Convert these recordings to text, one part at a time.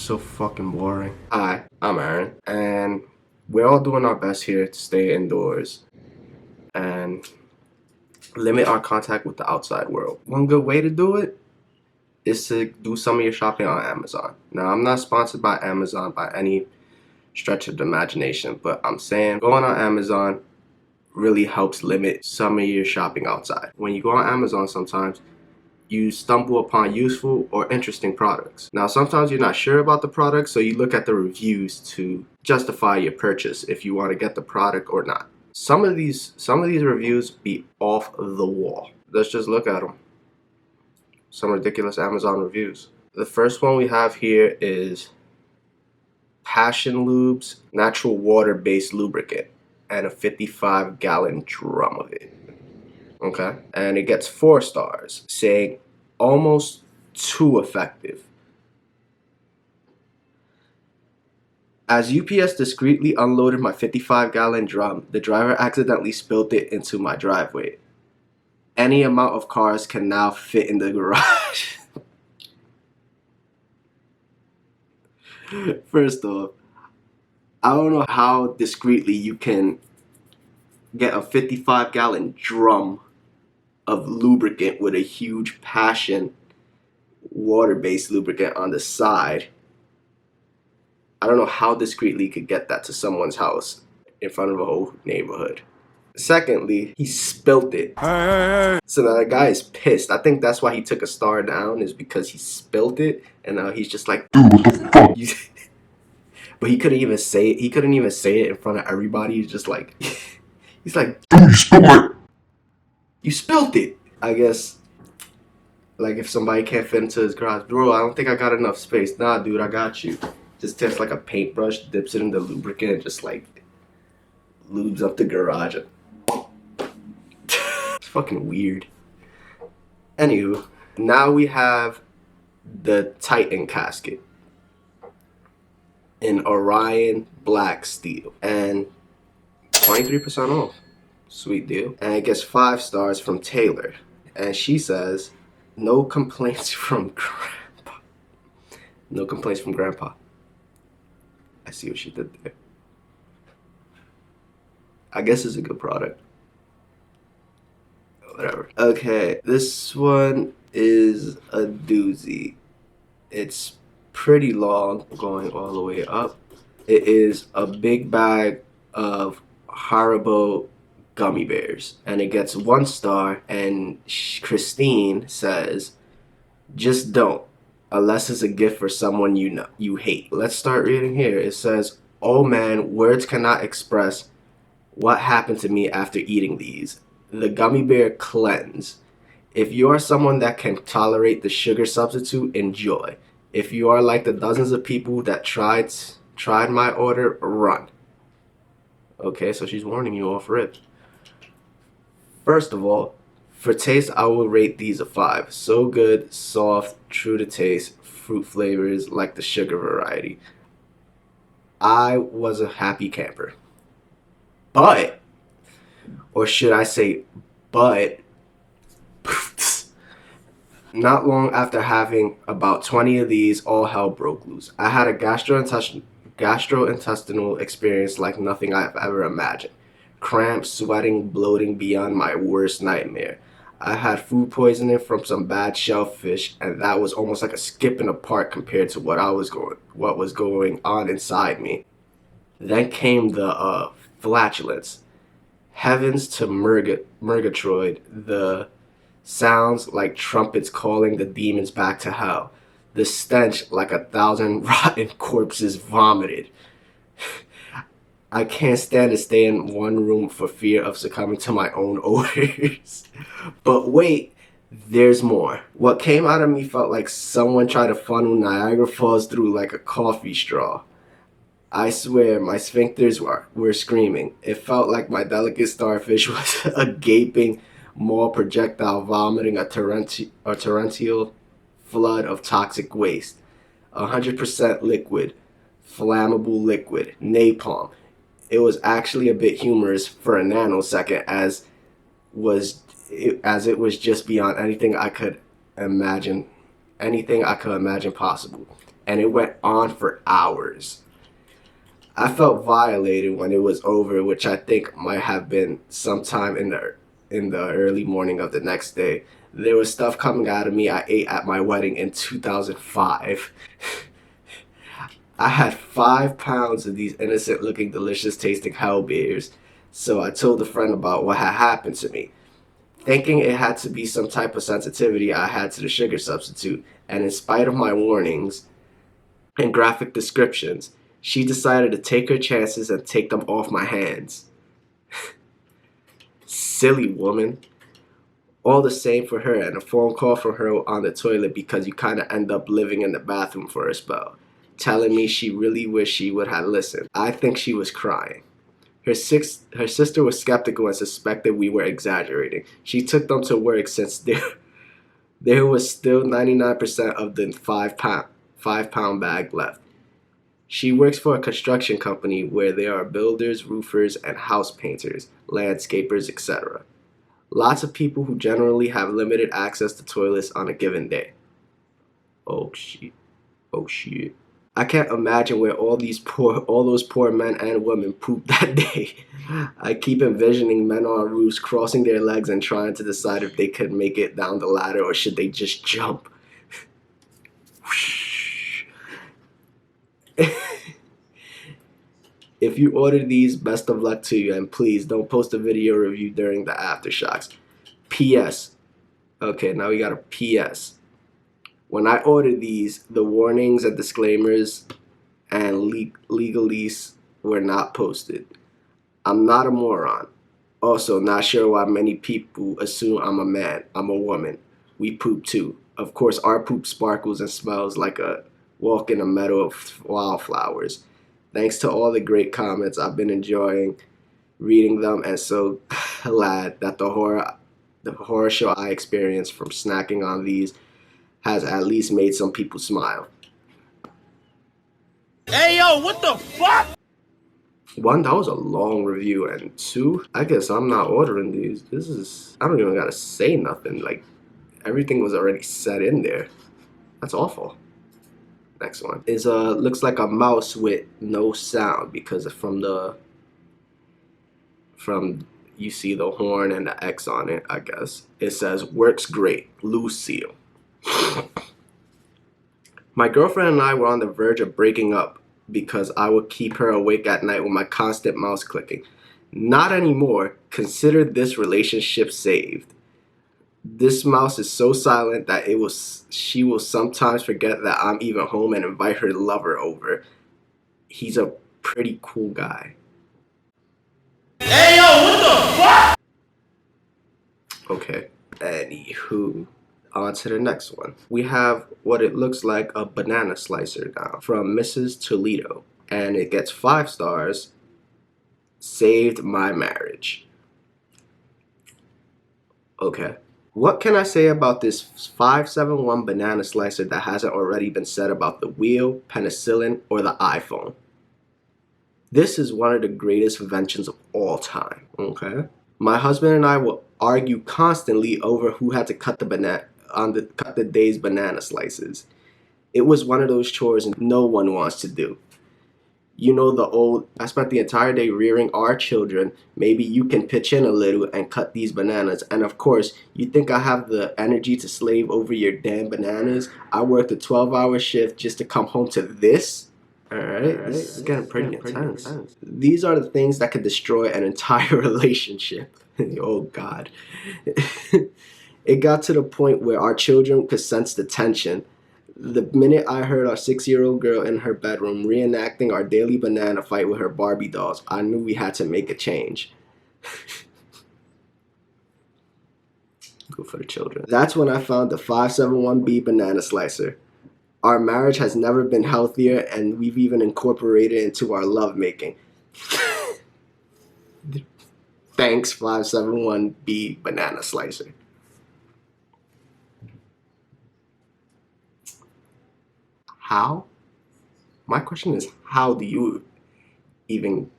So fucking boring. Hi, I'm Aaron, and we're all doing our best here to stay indoors and limit our contact with the outside world. One good way to do it is to do some of your shopping on Amazon. Now, I'm not sponsored by Amazon by any stretch of the imagination, but I'm saying going on Amazon really helps limit some of your shopping outside. When you go on Amazon sometimes, you stumble upon useful or interesting products. Now, sometimes you're not sure about the product, so you look at the reviews to justify your purchase if you want to get the product or not. Some of these reviews be off the wall. Let's just look at them. Some ridiculous Amazon reviews. The first one we have here is Passion Lube's natural water-based lubricant and a 55-gallon drum of it. Okay, and it gets 4 stars, saying almost too effective. As UPS discreetly unloaded my 55-gallon drum, the driver accidentally spilled it into my driveway. Any amount of cars can now fit in the garage. First off, I don't know how discreetly you can get a 55-gallon drum of lubricant with a huge Passion water-based lubricant on the side. I don't know how discreetly you could get that to someone's house in front of a whole neighborhood. Secondly, he spilt it. So now the guy is pissed. I think that's why he took a star down, is because he spilt it, and now he's just like, dude, what the fuck? But he couldn't even say it. He couldn't even say it in front of everybody. He's just like, he's like, dude, you spilled it. You spilled it. I guess, like, if somebody can't fit into his garage, bro, I don't think I got enough space. Nah, dude, I got you. Just takes like a paintbrush, dips it in the lubricant, and just like lubes up the garage. It's fucking weird. Anywho, now we have the Titan casket in Orion black steel and 23% off. Sweet deal. And it gets 5 stars from Taylor, and she says, no complaints from Grandpa. No complaints from Grandpa. I see what she did there. I guess it's a good product. Whatever. Okay, this one is a doozy. It's pretty long, going all the way up. It is a big bag of Haribo gummy bears, and it gets 1 star, and Christine says, just don't, unless it's a gift for someone you hate. Let's start reading here. It says, oh man, words cannot express what happened to me after eating these. The gummy bear cleanse. If you are someone that can tolerate the sugar substitute, enjoy. If you are like the dozens of people that tried my order, run. Okay, so she's warning you off rip. First of all, for taste, I will rate these a 5. So good, soft, true to taste, fruit flavors like the sugar variety. I was a happy camper. But, or should I say, but, not long after having about 20 of these, all hell broke loose. I had a gastrointestinal experience like nothing I've ever imagined. Cramps, sweating, bloating beyond my worst nightmare. I had food poisoning from some bad shellfish, and that was almost like a skip in a park compared to what was going on inside me. Then came the flatulence. Heavens to Murgatroyd, the sounds like trumpets calling the demons back to hell. The stench like 1,000 rotten corpses vomited. I can't stand to stay in one room for fear of succumbing to my own odors. But wait, there's more. What came out of me felt like someone tried to funnel Niagara Falls through like a coffee straw. I swear, my sphincters were screaming. It felt like my delicate starfish was a gaping maw projectile vomiting a torrential flood of toxic waste. 100% liquid, flammable liquid, napalm. It was actually a bit humorous for a nanosecond, as it was just beyond anything I could imagine anything I could imagine possible. And it went on for hours. I felt violated when it was over, which I think might have been sometime in the early morning of the next day. There was stuff coming out of me I ate at my wedding in 2005. I had 5 pounds of these innocent looking, delicious tasting hell beers. So I told a friend about what had happened to me, thinking it had to be some type of sensitivity I had to the sugar substitute. And in spite of my warnings and graphic descriptions, she decided to take her chances and take them off my hands. Silly woman. All the same for her, and a phone call from her on the toilet because you kind of end up living in the bathroom for a spell, telling me she really wished she would have listened. I think she was crying. Her sister was skeptical and suspected we were exaggerating. She took them to work since there was still 99% of the five pound bag left. She works for a construction company where there are builders, roofers, and house painters, landscapers, etc. Lots of people who generally have limited access to toilets on a given day. Oh shit. Oh shit. I can't imagine where all those poor men and women pooped that day. I keep envisioning men on roofs crossing their legs and trying to decide if they could make it down the ladder or should they just jump. If you order these, best of luck to you, and please don't post a video review during the aftershocks. P.S. Okay, now we got a P.S. When I ordered these, the warnings and disclaimers and legalese were not posted. I'm not a moron. Also, not sure why many people assume I'm a man. I'm a woman. We poop too. Of course, our poop sparkles and smells like a walk in a meadow of wildflowers. Thanks to all the great comments, I've been enjoying reading them, and so glad that the horror show I experienced from snacking on these has at least made some people smile. Hey yo, what the fuck? One, that was a long review, and two, I guess I'm not ordering these. I don't even gotta say nothing. Like, everything was already set in there. That's awful. Next one is looks like a mouse with no sound because from you see the horn and the X on it, I guess. It says works great, Lucille. My girlfriend and I were on the verge of breaking up because I would keep her awake at night with my constant mouse clicking. Not anymore. Consider this relationship saved. This mouse is so silent that she will sometimes forget that I'm even home and invite her lover over. He's a pretty cool guy. Hey yo, what the fuck? Okay. Anywho, on to the next one. We have what it looks like a banana slicer now from Mrs. Toledo, and it gets 5 stars. Saved my marriage. Okay. What can I say about this 571 banana slicer that hasn't already been said about the wheel, penicillin, or the iPhone? This is one of the greatest inventions of all time, okay? My husband and I will argue constantly over who had to cut the day's banana slices. It was one of those chores no one wants to do. You know I spent the entire day rearing our children. Maybe you can pitch in a little and cut these bananas. And of course, you think I have the energy to slave over your damn bananas? I worked a 12-hour shift just to come home to this? Alright, this is getting pretty intense. These are the things that could destroy an entire relationship. Oh God. It got to the point where our children could sense the tension. The minute I heard our 6-year-old girl in her bedroom reenacting our daily banana fight with her Barbie dolls, I knew we had to make a change. Good for the children. That's when I found the 571B banana slicer. Our marriage has never been healthier, and we've even incorporated it into our lovemaking. Thanks, 571B banana slicer. How? My question is, how do you even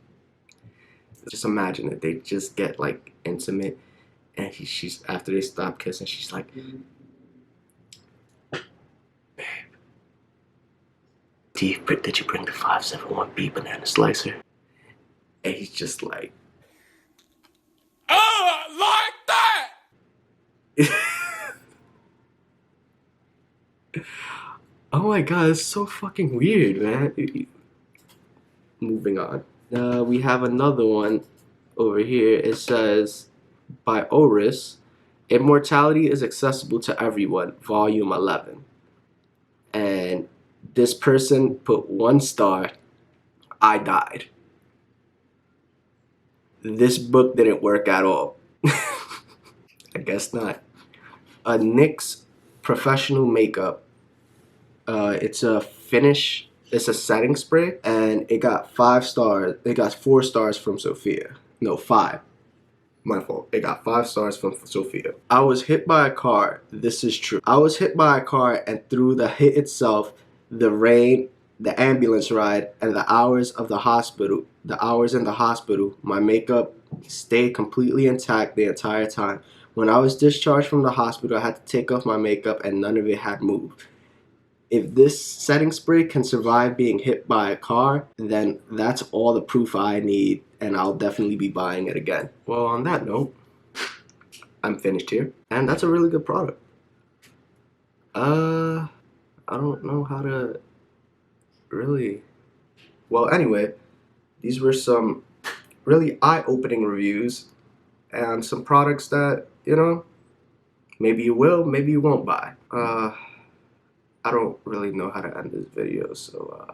just imagine it? They just get like intimate, and she's after they stop kissing, she's like, Did you bring the 571B banana slicer? And he's just like, Oh, like that! oh my god, it's so fucking weird, man. Moving on. We have another one over here. It says, by Oris, Immortality is accessible to everyone, volume 11. And this person put 1 star. I died. This book didn't work at all. I guess not. NYX Professional Makeup. It's a finish. It's a setting spray, and it got 5 stars. It got 4 stars from Sophia. No, 5. My fault. It got 5 stars from Sophia. I was hit by a car. This is true. I was hit by a car, and through the hit itself, the rain, the ambulance ride, and the hours in the hospital, my makeup stayed completely intact the entire time. When I was discharged from the hospital, I had to take off my makeup, and none of it had moved. If this setting spray can survive being hit by a car, then that's all the proof I need, and I'll definitely be buying it again. Well, on that note, I'm finished here, and that's a really good product. I don't know how to really... Well, anyway, these were some really eye-opening reviews, and some products that, you know, maybe you will, maybe you won't buy. I don't really know how to end this video, so